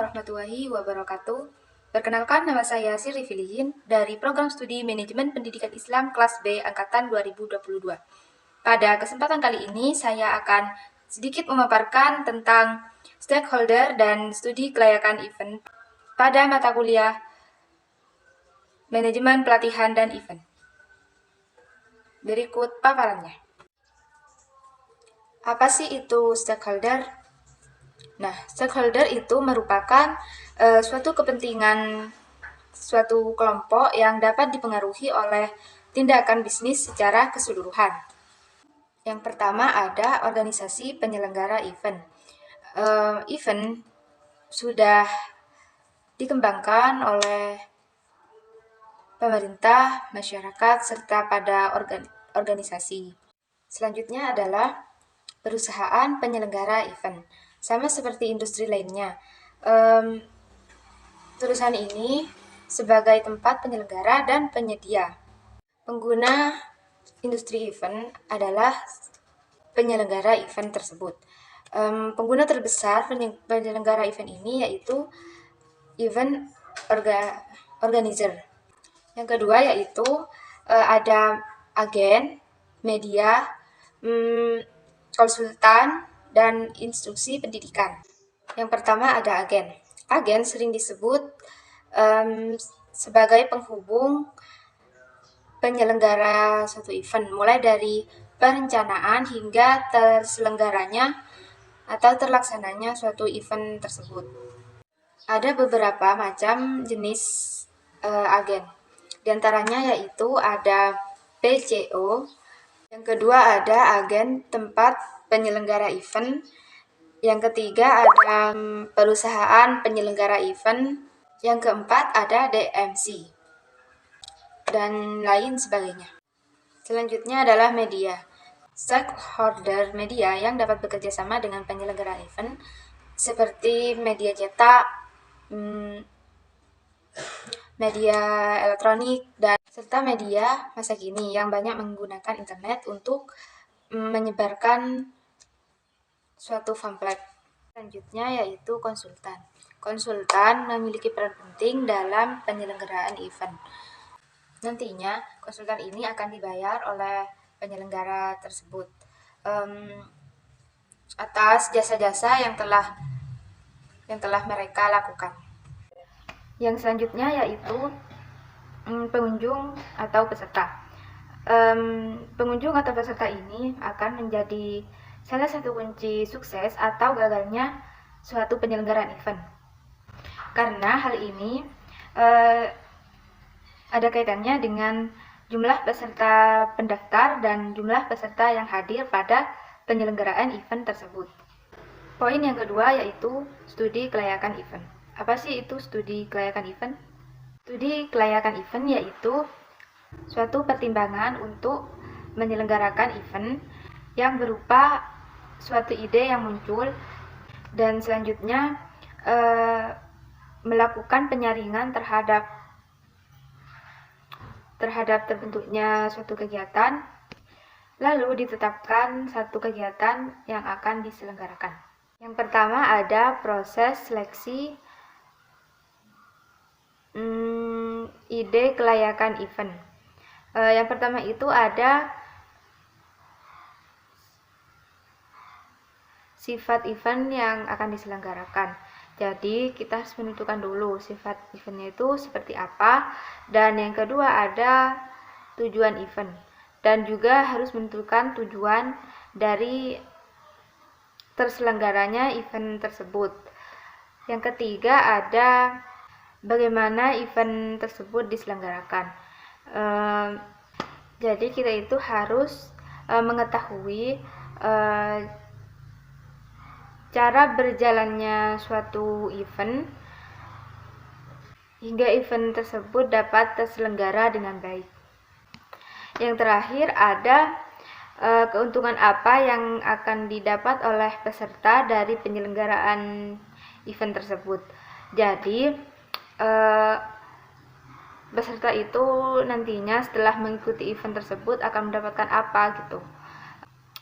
warahmatullahi wabarakatuh. Perkenalkan, nama saya Sirri Filihin dari Program Studi Manajemen Pendidikan Islam kelas B Angkatan 2022. Pada kesempatan kali ini, saya akan sedikit memaparkan tentang stakeholder dan studi kelayakan event pada mata kuliah Manajemen Pelatihan dan Event. Berikut paparannya. Apa sih itu stakeholder? Nah, stakeholder itu merupakan suatu kepentingan suatu kelompok yang dapat dipengaruhi oleh tindakan bisnis secara keseluruhan. Yang pertama ada organisasi penyelenggara event. Event sudah dikembangkan oleh pemerintah, masyarakat, serta pada organisasi. Selanjutnya adalah perusahaan penyelenggara event. Sama seperti industri lainnya, perusahaan ini sebagai tempat penyelenggara dan penyedia. Pengguna industri event adalah penyelenggara event tersebut. Pengguna terbesar penyelenggara event ini yaitu event organizer. Yang kedua yaitu ada agen, media, konsultan, dan instruksi pendidikan. Yang pertama ada agen. Agen sering disebut sebagai penghubung penyelenggara suatu event, mulai dari perencanaan hingga terselenggaranya atau terlaksananya suatu event tersebut. Ada beberapa macam jenis agen. Di antaranya yaitu ada PCO, yang kedua ada agen tempat penyelenggara event, yang ketiga ada perusahaan penyelenggara event, yang keempat ada DMC, dan lain sebagainya. Selanjutnya adalah media. Stakeholder media yang dapat bekerja sama dengan penyelenggara event seperti media cetak, media elektronik, dan serta media masa kini yang banyak menggunakan internet untuk menyebarkan suatu pamflet. Selanjutnya yaitu konsultan. Konsultan memiliki peran penting dalam penyelenggaraan event. Nantinya konsultan ini akan dibayar oleh penyelenggara tersebut atas jasa-jasa yang telah mereka lakukan. Yang selanjutnya yaitu pengunjung atau peserta. Pengunjung atau peserta ini akan menjadi salah satu kunci sukses atau gagalnya suatu penyelenggaraan event. Karena hal ini ada kaitannya dengan jumlah peserta pendaftar dan jumlah peserta yang hadir pada penyelenggaraan event tersebut. Poin yang kedua yaitu studi kelayakan event. Apa sih itu studi kelayakan event? Studi kelayakan event yaitu suatu pertimbangan untuk menyelenggarakan event yang berupa suatu ide yang muncul dan selanjutnya melakukan penyaringan terhadap terbentuknya suatu kegiatan, lalu ditetapkan satu kegiatan yang akan diselenggarakan. Yang pertama ada proses seleksi ide kelayakan event. Yang pertama itu ada sifat event yang akan diselenggarakan. Jadi kita harus menentukan dulu sifat eventnya itu seperti apa. Dan yang kedua ada tujuan event. Dan juga harus menentukan tujuan dari terselenggaranya event tersebut. Yang ketiga ada bagaimana event tersebut diselenggarakan. Jadi kita itu harus mengetahui cara berjalannya suatu event hingga event tersebut dapat terselenggara dengan baik. Yang terakhir ada keuntungan apa yang akan didapat oleh peserta dari penyelenggaraan event tersebut. Jadi peserta itu nantinya setelah mengikuti event tersebut akan mendapatkan apa gitu.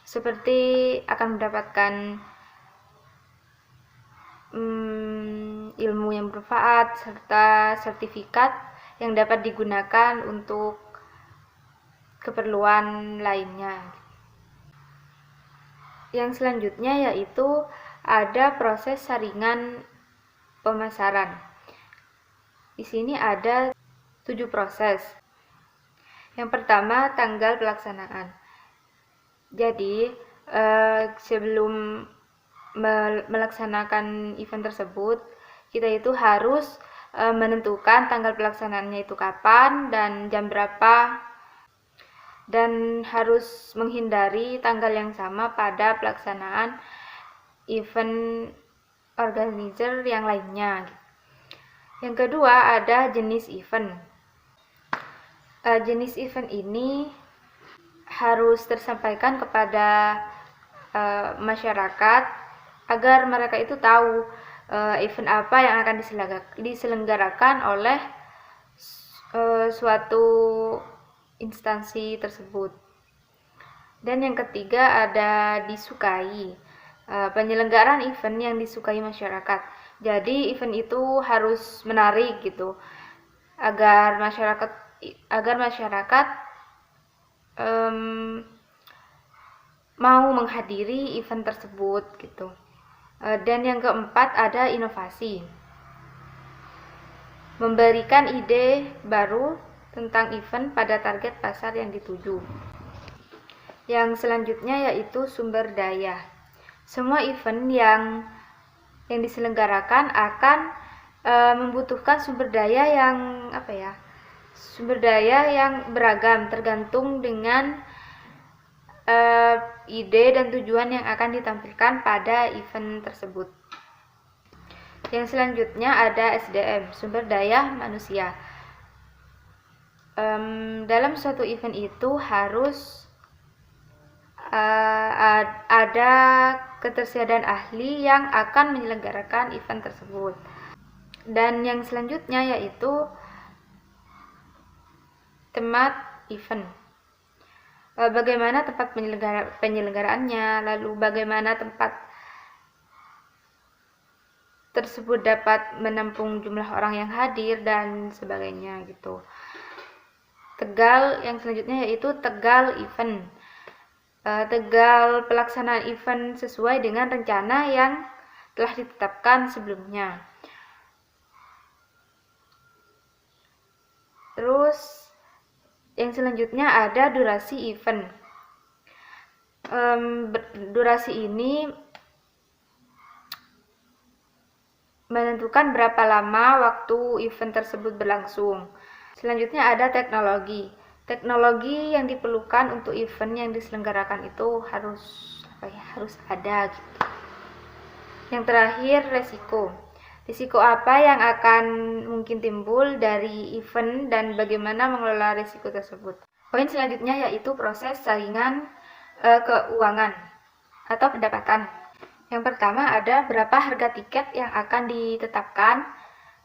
Seperti akan mendapatkan ilmu yang bermanfaat, serta sertifikat yang dapat digunakan untuk keperluan lainnya. Yang selanjutnya yaitu ada proses saringan pemasaran. Di sini ada 7 proses. Yang pertama, tanggal pelaksanaan. Jadi, sebelum melaksanakan event tersebut, kita itu harus menentukan tanggal pelaksanaannya itu kapan dan jam berapa, dan harus menghindari tanggal yang sama pada pelaksanaan event organizer yang lainnya. Yang kedua, ada jenis event. Jenis event ini harus tersampaikan kepada masyarakat agar mereka itu tahu event apa yang akan diselenggarakan oleh suatu instansi tersebut. Dan yang ketiga ada disukai. Penyelenggaraan event yang disukai masyarakat. Jadi event itu harus menarik gitu, agar masyarakat mau menghadiri event tersebut gitu. Dan yang keempat ada inovasi. Memberikan ide baru tentang event pada target pasar yang dituju. Yang selanjutnya yaitu sumber daya. Semua event yang diselenggarakan akan membutuhkan sumber daya yang beragam, tergantung dengan ide dan tujuan yang akan ditampilkan pada event tersebut. Yang selanjutnya ada SDM, sumber daya manusia. Dalam suatu event itu harus ada ketersediaan ahli yang akan menyelenggarakan event tersebut. Dan yang selanjutnya yaitu tempat event. Bagaimana tempat penyelenggaraannya, lalu bagaimana tempat tersebut dapat menampung jumlah orang yang hadir dan sebagainya gitu. Yang selanjutnya yaitu tegal event. Tegal pelaksanaan event sesuai dengan rencana yang telah ditetapkan sebelumnya. Terus yang selanjutnya ada durasi event. Durasi ini menentukan berapa lama waktu event tersebut berlangsung. Selanjutnya ada teknologi. Teknologi yang diperlukan untuk event yang diselenggarakan itu harus ada gitu. Yang terakhir, resiko. Risiko apa yang akan mungkin timbul dari event dan bagaimana mengelola risiko tersebut. Poin selanjutnya yaitu proses saringan keuangan atau pendapatan. Yang pertama ada berapa harga tiket yang akan ditetapkan,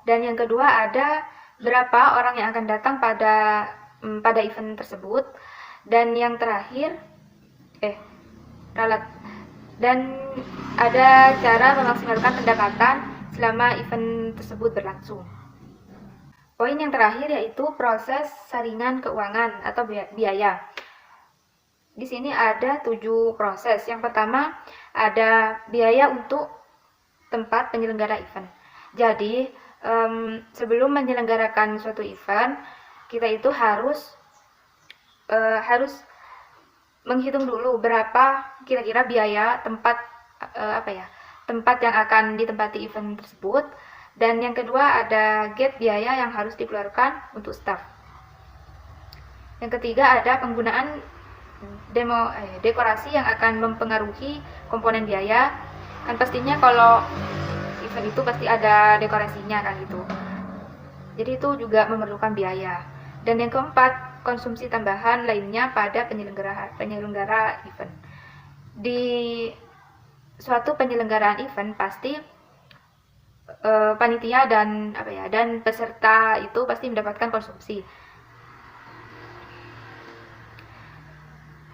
dan yang kedua ada berapa orang yang akan datang pada event tersebut, dan yang terakhir dan ada cara memaksimalkan pendapatan selama event tersebut berlangsung. Poin yang terakhir yaitu proses saringan keuangan atau biaya. Di sini ada 7 proses. Yang pertama ada biaya untuk tempat penyelenggara event. Jadi sebelum menyelenggarakan suatu event, kita itu harus menghitung dulu berapa kira-kira biaya tempat yang akan ditempati event tersebut. Dan yang kedua ada gate biaya yang harus dikeluarkan untuk staff. Yang ketiga ada penggunaan dekorasi yang akan mempengaruhi komponen biaya. Kan pastinya kalau event itu pasti ada dekorasinya kan gitu. Jadi itu juga memerlukan biaya. Dan yang keempat, konsumsi tambahan lainnya pada penyelenggara event. Di suatu penyelenggaraan event pasti panitia dan peserta itu pasti mendapatkan konsumsi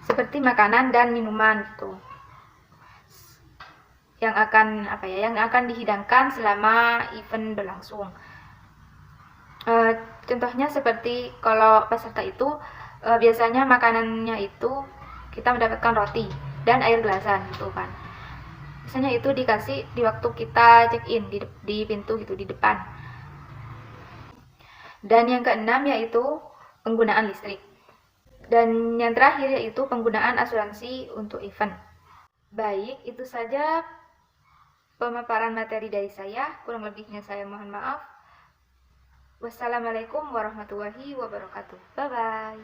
seperti makanan dan minuman gitu. yang akan dihidangkan selama event berlangsung. Contohnya seperti kalau peserta itu biasanya makanannya itu kita mendapatkan roti dan air gelasan gitu kan. Biasanya itu dikasih di waktu kita check in di pintu gitu di depan. Dan yang keenam yaitu penggunaan listrik. Dan yang terakhir yaitu penggunaan asuransi untuk event. Baik, itu saja pemaparan materi dari saya. Kurang lebihnya saya mohon maaf. Wassalamualaikum warahmatullahi wabarakatuh. Bye-bye.